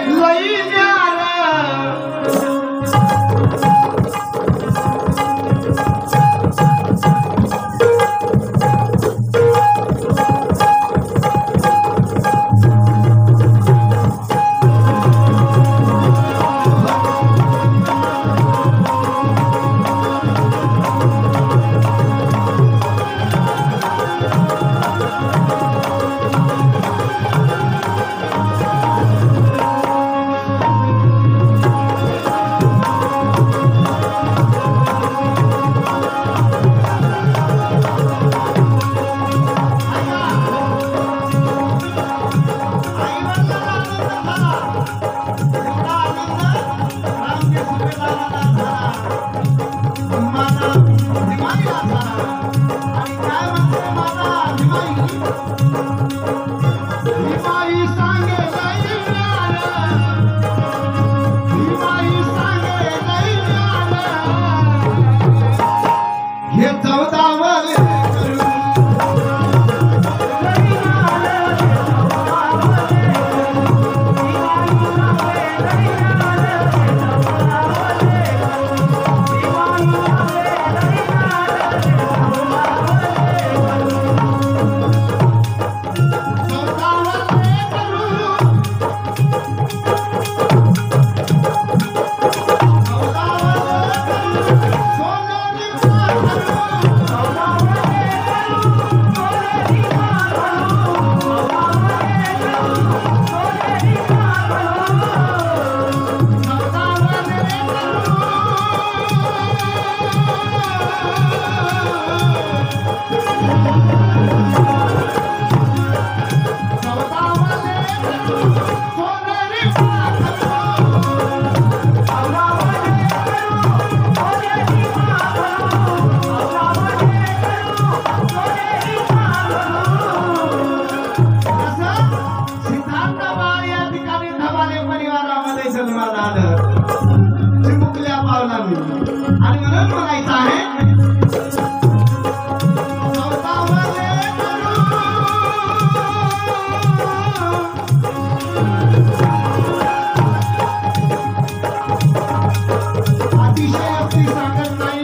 लई न्यार आणि म्हणून म्हणायचं आहे अतिशय अगदी सांगत नाही.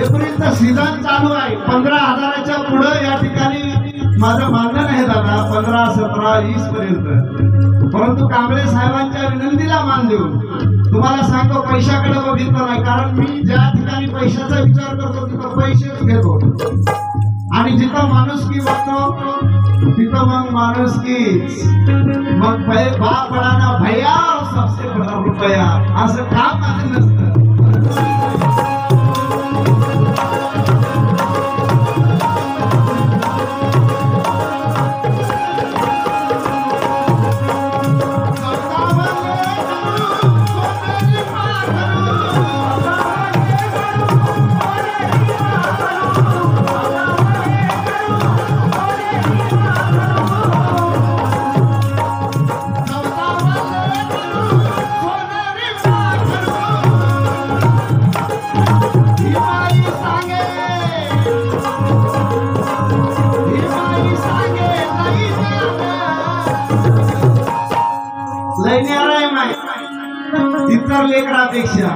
एप्रिलचा सीझन चालू आहे. 15,000च्या पुढे या ठिकाणी माझं मानणं नाही दादा, 15, 17, 20 पर्यंत. परंतु कांबळे साहेबांच्या विनंतीला मान देऊन तुम्हाला सांगतो, पैशाकडे बघितलं नाही. कारण मी ज्या ठिकाणी पैशाचा विचार करतो तिथं पैसेच घेतो, आणि जिथं माणुसकी बघतो तिथं मग माणुसकीच. मग बाप बडाना भैया सबसे बडा रुपया असं काम माझं नसतं. इतर लेकरापेक्षा